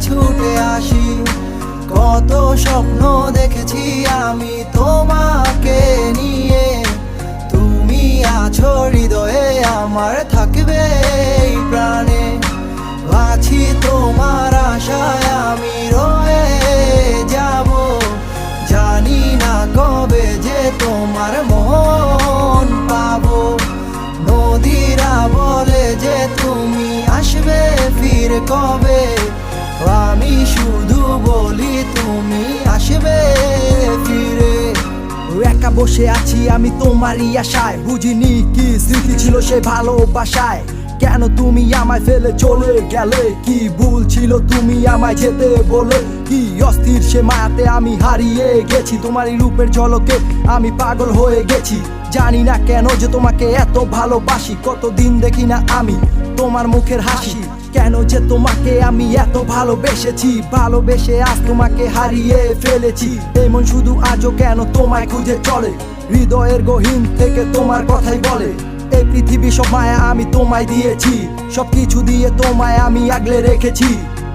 ছুটে আসি। কত স্বপ্ন দেখেছি আমি তোমাকে নিয়ে, তুমি আছো হৃদয়ে আমার, থাকবে এই প্রাণে। আছি তোমার আশায় আমি রয়ে যাব, জানি না কবে যে তোমার মন পাবো। নদীরা বলে যে তুমি আসবে ফিরে কবে, আমি শুধু বলি তুমি আসবে ফিরে। একা বসে আছি আমি তোমারই আশায়, বুঝিনি কি স্মৃতি ছিল সে ভালোবাসায়। কেন তুমি আমায় ফেলে চলে গেলে, কি ভুল ছিল তুমি আমায় যেতে বলে। কি অস্থির সে মায়াতে আমি হারিয়ে গেছি, তোমারই রূপের ঝলকে আমি পাগল হয়ে গেছি। জানি না কেন যে তোমাকে এত ভালোবাসি, কতদিন দেখি না আমি তোমার মুখের হাসি। কেন যে তোমাকে আমি এত ভালোবেসেছি, ভালোবেসে আজ তোমাকে হারিয়ে ফেলেছি। এই মন শুধু আজও কেন তোমায় খুঁজে চলে, হৃদয়ের গহীন থেকে তোমার কথাই বলে। এই পৃথিবী সব মায়া আমি তোমায় দিয়েছি, সবকিছু দিয়ে তোমায় আমি আগলে রেখেছি।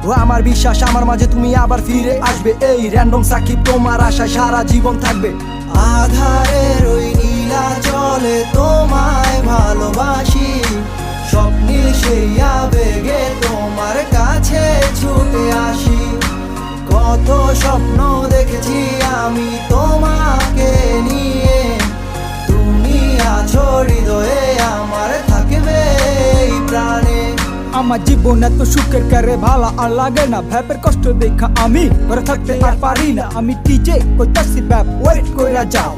ও আমার বিশ্বাস আমার মাঝে তুমি আবার ফিরে আসবে, এই র্যান্ডম সাকিব তোমার আশায় সারা জীবন থাকবে। আধারের ওই নীলা জলে তোমায় ভালোবাসি, স্বপ্নীল সেই আবেগে তোমার কাছে ছুটে আসি। কত স্বপ্ন দেখেছি আমি তোমাকে নিয়ে, তুমি আছো হৃদয়ে আমার, থাকবে এই প্রাণে। আমার জীবন এত সুখের করে ভালো আর লাগে না, ভ্যাপের কষ্ট দেখা আমি ঘরে থাকতে আর পারি না। আমি টিজে কইতাছি ব্যাপ ওয়েট কইরা যাও,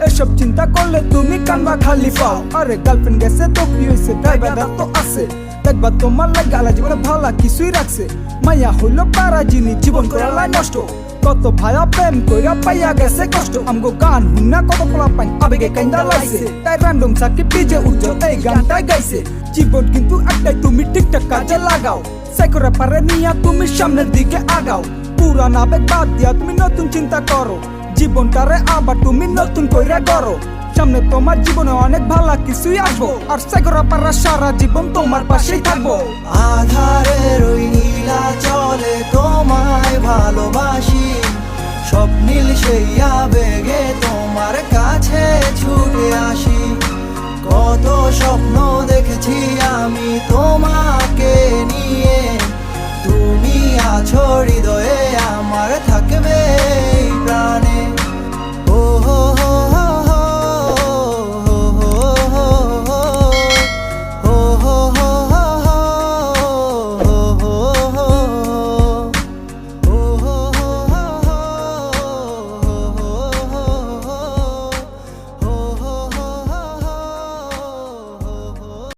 এসব চিন্তা করলে তুমি কানবা খালি পাও। আরে গার্লফ্রেন্ড গেছে তো কি হইছে, ড্রাইভার তো আছে, দেখবা তোমার লাগে আলা জীবনে ভালো কিছুই রাখছে। মাইয়া হইলো পারা জিনিস জীবন করালাই নষ্ট, কত ভাইয়া প্রেম কইরা পাইয়া গেছে কষ্ট। আমগো গান হুন্না কত পোলা পাই আবেগে কাইন্দা লাইছে, তাই র্যান্ডম সাকিব ডিজে উজ্জ্বল এই গানটাই গাইছে। জীবন কিন্তু একটাই, তুমি ঠিকঠাক কাজে লাগাও, সাইকোরা পারে নিয়া তুমি সামনের দিকে আগাও। পুরান আবেগ বাদ দিয়া তুমি নতুন চিন্তা করো, জীবনটারে আবার তুমি নতুন কইরা করো। সামনে তোমার জীবনে অনেক ভালো কিছুই আসবো, আর সাইকোরা পারা সারা জীবন তোমার পাশেই থাকবো। আধারের ওই নীলা জলে তোমায় ভালোবাসি, স্বপ্নীল সেই আবেগে তোমার কাছে ছুটে আসি। কত স্বপ্ন দেখেছি আমি তোমাকে নিয়ে,